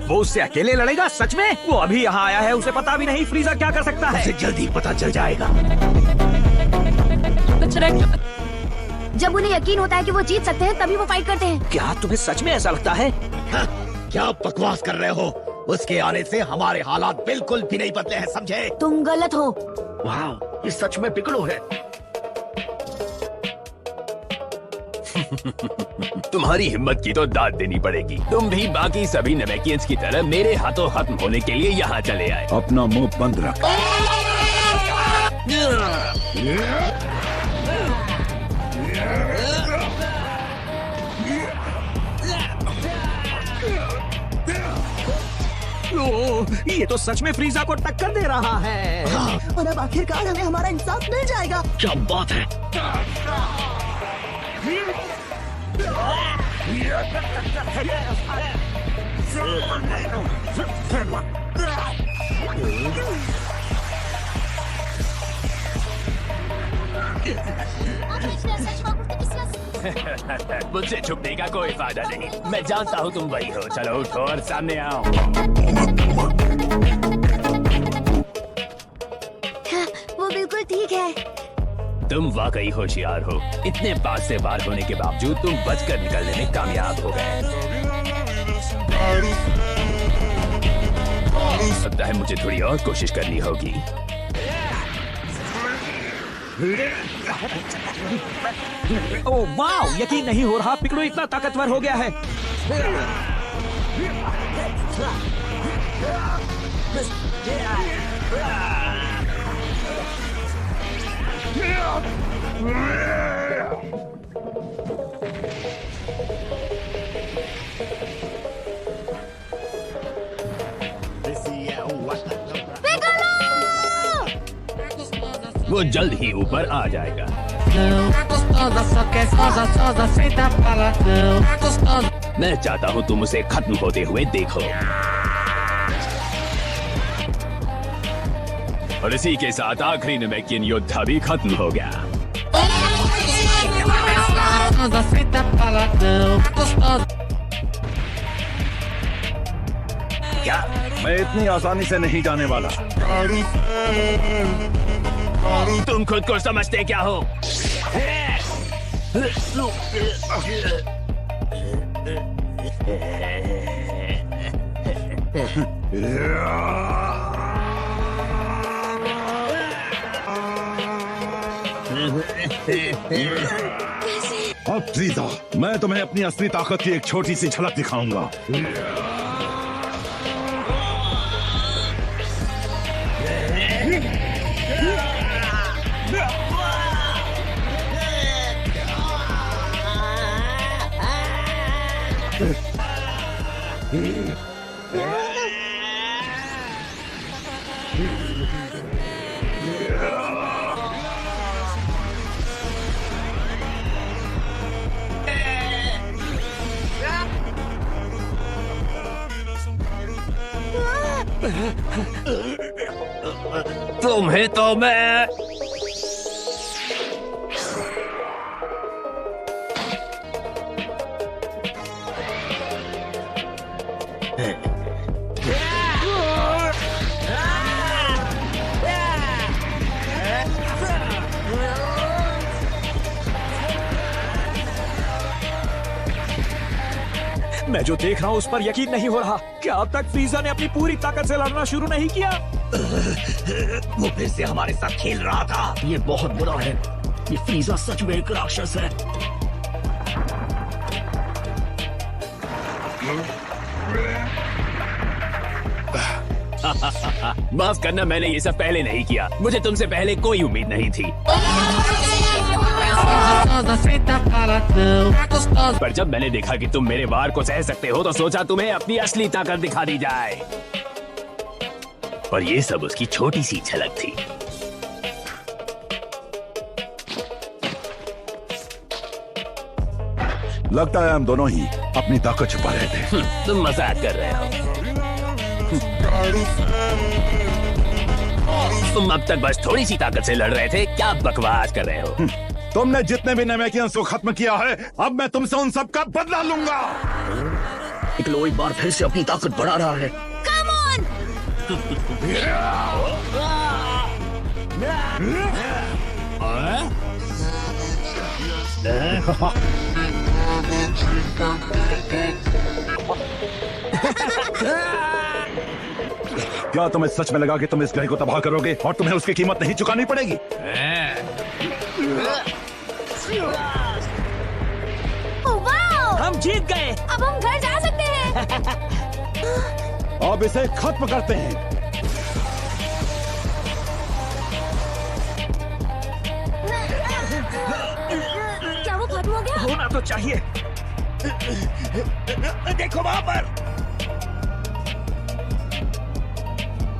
वो उससे अकेले लड़ेगा? सच में? वो अभी यहाँ आया है, उसे पता भी नहीं फ्रीजा क्या कर सकता है। उसे जल्दी पता चल जाएगा। जब उन्हें यकीन होता है कि वो जीत सकते हैं तभी वो फाइट करते हैं। क्या तुम्हें सच में ऐसा लगता है? हाँ, क्या बकवास कर रहे हो? उसके आने से हमारे हालात बिल्कुल भी नहीं बदले हैं, समझे? तुम गलत हो। वाह, ये सच में पिकड़ो है। तुम्हारी हिम्मत की तो दाद देनी पड़ेगी। तुम भी बाकी सभी नमेकियंस की तरह मेरे हाथों खत्म होने के लिए यहाँ चले आए। अपना मुंह बंद रख। ये तो सच में फ्रीजा को टक्कर दे रहा है। और अब आखिरकार हमें हमारा इंसाफ मिल जाएगा। क्या बात है? मुझसे छुपने का कोई फायदा नहीं। मैं जानता हूँ तुम वही हो। चलो उठो और सामने आओ। वो बिल्कुल ठीक है। तुम वाकई होशियार हो। इतने पास से पार होने के बावजूद तुम बचकर निकलने में कामयाब हो गए। लगता है मुझे थोड़ी और कोशिश करनी होगी। ओह वाह, यकीन नहीं हो रहा, पिकड़ो इतना ताकतवर हो गया है। वो जल्द ही ऊपर आ जाएगा। मैं चाहता हूँ तुम उसे खत्म होते हुए देखो। और इसी के साथ आखिरी नमेकियन योद्धा भी खत्म हो गया। क्या? मैं इतनी आसानी से नहीं जाने वाला। तुम खुद को समझते क्या हो? अब फ्रीजा, मैं तुम्हें अपनी असली ताकत की एक छोटी सी झलक दिखाऊंगा। तुम्हें तो मैं मैं जो देख रहा हूँ उस पर यकीन नहीं हो रहा। क्या अब तक फ्रीजा ने अपनी पूरी ताकत से लड़ना शुरू नहीं किया? वो फिर से हमारे साथ खेल रहा था। ये बहुत बुरा है। ये फ्रीजा सच में एक राक्षस है। माफ करना, मैंने ये सब पहले नहीं किया। मुझे तुमसे पहले कोई उम्मीद नहीं थी। पर जब मैंने देखा कि तुम मेरे वार को सह सकते हो तो सोचा तुम्हें अपनी असली ताकत दिखा दी जाए। और ये सब उसकी छोटी सी झलक थी। लगता है हम दोनों ही अपनी ताकत छुपा रहे थे। तुम मजाक कर रहे हो। तुम अब तक बस थोड़ी सी ताकत से लड़ रहे थे। क्या बकवास कर रहे हो? तुमने जितने भी नमेकियंस को खत्म किया है, अब मैं तुमसे उन सब का बदला लूंगा। पिकलो एक बार फिर से अपनी ताकत बढ़ा रहा है। Come on. क्या तुम्हें सच में लगा कि तुम इस ग्रह को तबाह करोगे और तुम्हें उसकी कीमत नहीं चुकानी पड़ेगी? वाओ! हम जीत गए। अब हम घर जा सकते हैं। अब इसे खत्म करते हैं। क्या वो खत्म हो गया? होना तो चाहिए। देखो वहां पर।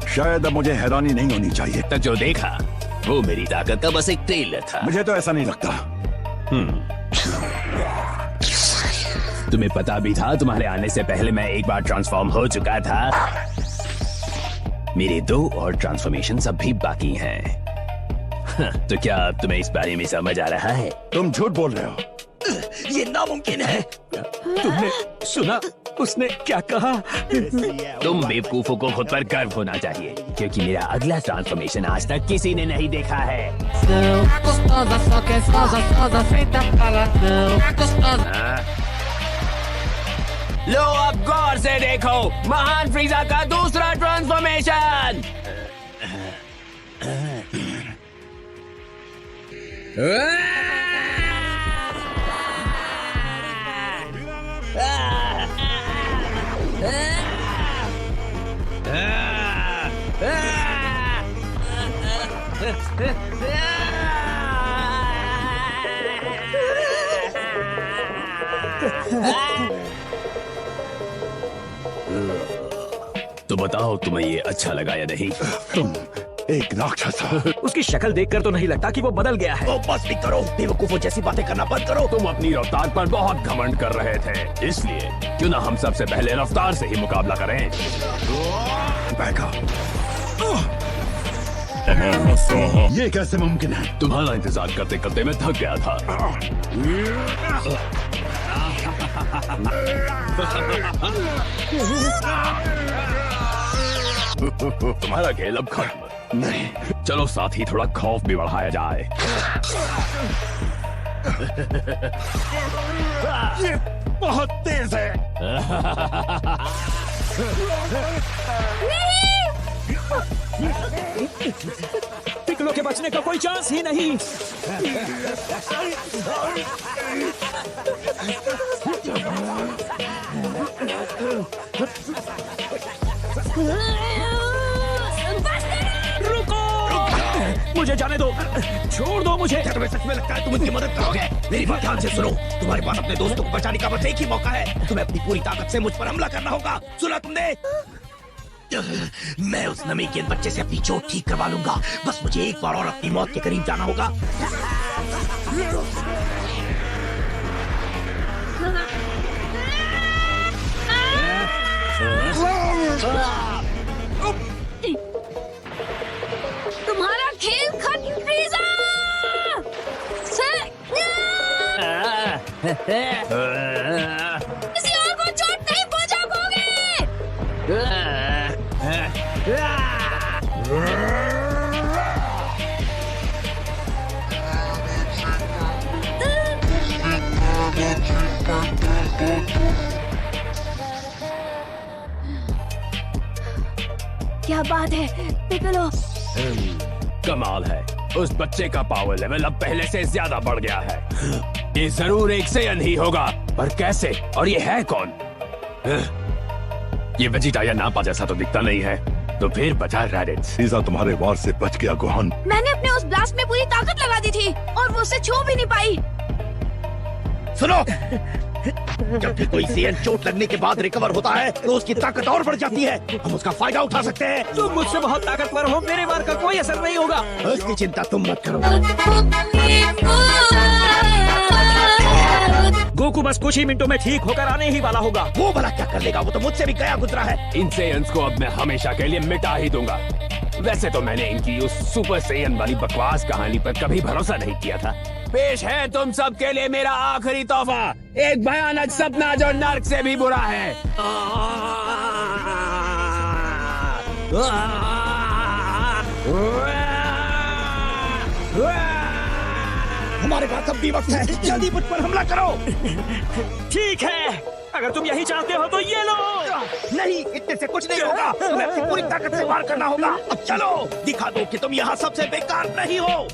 शायद अब मुझे हैरानी नहीं होनी चाहिए। तक जो देखा वो मेरी ताकत का बस एक ट्रेलर था। मुझे तो ऐसा नहीं लगता। तुम्हें पता भी था तुम्हारे आने से पहले मैं एक बार ट्रांसफॉर्म हो चुका था। मेरे 2 और ट्रांसफॉर्मेशन अब भी बाकी हैं। तो क्या अब तुम्हें इस बारे में समझ आ रहा है? तुम झूठ बोल रहे हो। ये नामुमकिन है। तुमने सुना उसने क्या कहा? तुम बेवकूफों को खुद पर गर्व होना चाहिए, क्योंकि मेरा अगला ट्रांसफॉर्मेशन आज तक किसी ने नहीं देखा है। Gostosa, só que é gostosa, feita para não. Gostosa. लो अब गौर से देखो महान फ्रीजा का दूसरा ट्रांसफॉर्मेशन। तो बताओ तुम्हें ये अच्छा लगा या नहीं? तुम एक राक्षस हो। उसकी शक्ल देखकर तो नहीं लगता कि वो बदल गया है। तो बस भी करो, बेवकूफों जैसी बातें करना बंद करो। तुम अपनी रफ्तार पर बहुत घमंड कर रहे थे, इसलिए क्यों ना हम सबसे पहले रफ्तार से ही मुकाबला करें। बैठा। ये कैसे मुमकिन है? तुम्हारा इंतजार करते करते मैं थक गया था। तुम्हारा खेल अब खत्म। नहीं। चलो साथ ही थोड़ा खौफ भी बढ़ाया जाए। ये बहुत तेज है। पिकलो के बचने का कोई चांस ही नहीं। रुको! मुझे जाने दो, छोड़ दो मुझे। क्या तुम्हें सच में लगता है तुम उसकी मदद करोगे? मेरी बात ध्यान से सुनो, तुम्हारे पास अपने दोस्तों को बचाने का बस एक ही मौका है। तुम्हें अपनी पूरी ताकत से मुझ पर हमला करना होगा। सुना तुमने? मैं उस नमीन बच्चे से अपनी चोट ठीक करवा लूंगा। बस मुझे एक बार और अपनी मौत के करीब जाना होगा। तुम्हारा खेल खत्म फ्रीजा। किसी और को चोट नहीं पहुंचा पाओगे। क्या बात है पिकलो? कमाल है, उस बच्चे का पावर लेवल अब पहले से ज्यादा बढ़ गया है। ये जरूर एक सेयन ही होगा, पर कैसे? और ये है कौन? ये वेजिटा या नापा जैसा तो दिखता नहीं है, तो फिर बचा रैडिट्स। फ्रीजा तुम्हारे वार से बच गया गोहान। मैंने अपने उस ब्लास्ट में पूरी ताकत लगा दी थी और वो उसे छू भी नहीं पाई। सुनो, जब भी कोई सेयन चोट लगने के बाद रिकवर होता है तो उसकी ताकत और बढ़ जाती है। हम उसका फायदा उठा सकते हैं। तुम मुझसे बहुत ताकतवर हो, मेरे वार का कोई असर नहीं होगा। उसकी चिंता तुम मत करो। गोकू बस कुछ ही मिनटों में ठीक होकर आने ही वाला होगा। वो भला क्या कर लेगा? वो तो मुझसे भी गया गुजरा है। इन सेयन्स को अब मैं हमेशा के लिए मिटा ही दूंगा। वैसे तो मैंने इनकी उस सुपर सेयन वाली बकवास कहानी पर कभी भरोसा नहीं किया था। पेश है तुम सब के लिए मेरा आखिरी तोहफा, एक भयानक सपना जो नर्क से भी बुरा है। हमारे पास अब भी वक्त है, जल्दी मुझ पर हमला करो। ठीक है, अगर तुम यही चाहते हो तो ये लो। नहीं, इतने से कुछ नहीं होगा, तुम्हें अपनी पूरी ताकत से वार करना होगा। अब चलो, दिखा दो कि तुम यहाँ सबसे बेकार नहीं हो।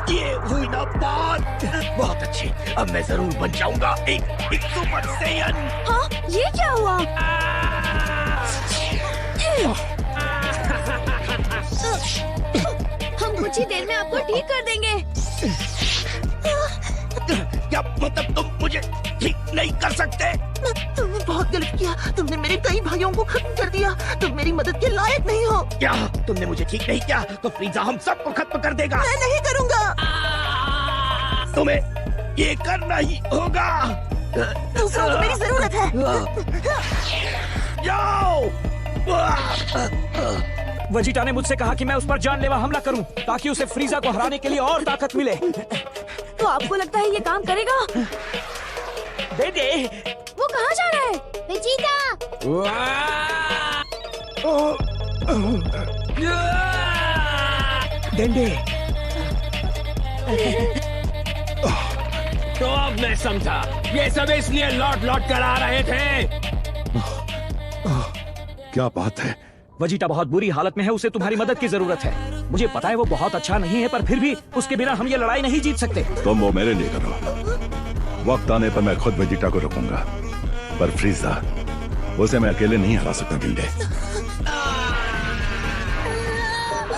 ये हुई ना बात। बहुत अच्छी, अब मैं जरूर बन जाऊंगा एक सुपर सैयन। हाँ, ये क्या हुआ? हम कुछ ही देर में आपको ठीक कर देंगे। क्या मतलब तुम मुझे ठीक नहीं कर सकते? तुमने बहुत गलत किया। तुमने मेरे कई भाइयों को खत्म कर दिया। तुम मेरी मदद के लायक नहीं हो। क्या तुमने मुझे ठीक नहीं किया तो फ्रीजा हम सबको खत्म कर देगा। मैं नहीं करूँगा। तुम्हें ये करना ही होगा। दूसरों को मेरी जरूरत है। जाओ। वजीटा ने मुझसे कहा कि मैं उस पर जानलेवा हमला करूं ताकि उसे फ्रीजा को हराने के लिए और ताकत मिले। तो आपको लगता है ये काम करेगा? दे वो कहाँ जा रहा है? वेजिटा! डेंडे, तो अब मैं समझा, ये सब इसलिए लौट लौट कर आ रहे थे। क्या बात है? वजीटा बहुत बुरी हालत में है, उसे तुम्हारी मदद की जरूरत है। मुझे पता है वो बहुत अच्छा नहीं है, पर फिर भी उसके बिना हम ये लड़ाई नहीं जीत सकते। तुम वो मेरे लिए करो, वक्त आने पर मैं खुद वेजिटा को रोकूंगा, पर फ्रीजा उसे मैं अकेले नहीं हरा सकता। गिल्डे,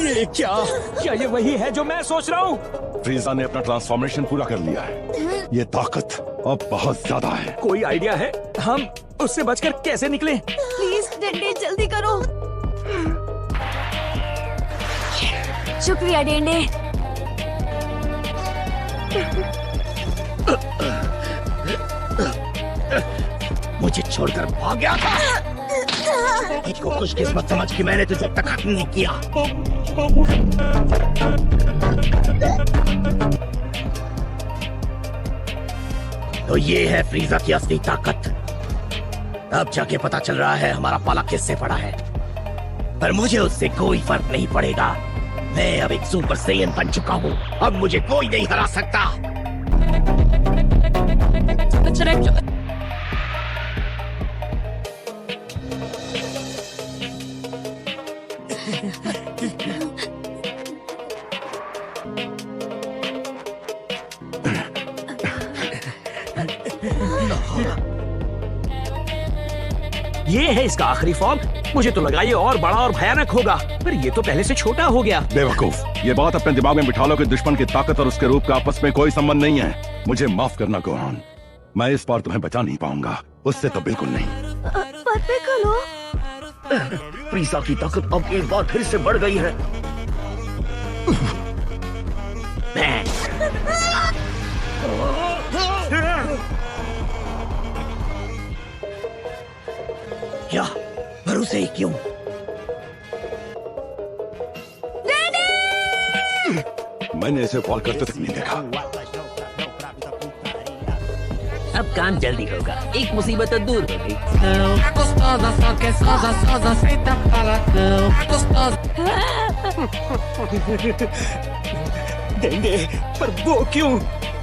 ये क्या ये वही है जो मैं सोच रहा हूँ? फ्रीजा ने अपना ट्रांसफॉर्मेशन पूरा कर लिया है। ये ताकत अब बहुत ज्यादा है। कोई आइडिया है हम उससे बचकर कैसे निकले? प्लीज डेंडे, जल्दी करो। शुक्रिया डेंडे। मुझे छोड़कर भाग गया था। इसको खुशकिस्मत समझ के मैंने तुझे तक खत्म नहीं किया। तो ये है फ्रीजा की असली ताकत। अब जाके पता चल रहा है हमारा पाला किससे पड़ा है, पर मुझे उससे कोई फर्क नहीं पड़ेगा। मैं अब एक सुपर सैयन बन चुका हूँ। अब मुझे कोई नहीं हरा सकता। ये है इसका आखिरी फॉर्म। मुझे तो लगा ये और बड़ा और भयानक होगा, पर ये तो पहले से छोटा हो गया। बेवकूफ, ये बात अपने दिमाग में बिठा लो कि दुश्मन की ताकत और उसके रूप का आपस में कोई संबंध नहीं है। मुझे माफ करना गोहान, मैं इस बार तुम्हें बचा नहीं पाऊंगा, उससे तो बिल्कुल नहीं। पर पे करो। फ्रीजा की ताकत अब एक बार फिर से बढ़ गई है। क्या भरोसे ही क्यों? मैंने इसे फॉल करते तक नहीं देखा। अब काम जल्दी होगा, एक मुसीबत तो दूर हो गई। Gostosa, só que sosa, senta paladão. Gostosa. डेंडे, पर वो क्यों?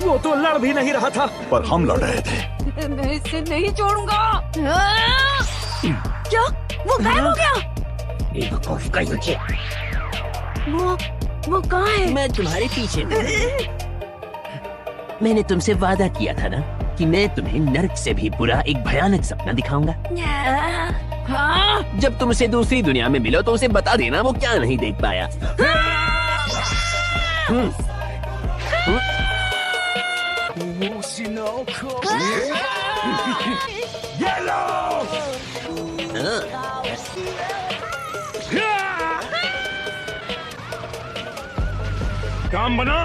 वो तो लड़ भी नहीं रहा था। पर हम लड़ रहे थे। मैं इसे नहीं छोड़ूंगा। क्या? वो गायब हो गया? बेवकूफ कहीं। वो कहाँ है? मैं तुम्हारे पीछे हूँ। मैंने तुमसे वादा किया था ना कि मैं तुम्हें नर्क से भी बुरा एक भयानक सपना दिखाऊंगा। हाँ, जब तुम उसे दूसरी दुनिया में मिलो तो उसे बता देना वो क्या नहीं देख पाया। काम बना।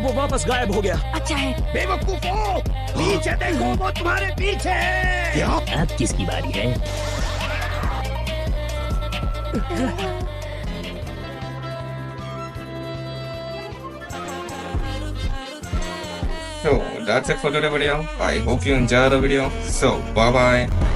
वो वापस गायब हो गया। अच्छा है। बेवकूफो, पीछे देखो, वो तुम्हारे पीछे है। क्या? अब किसकी बारी है? So that's it for today video. I hope you enjoyed the video. So bye bye.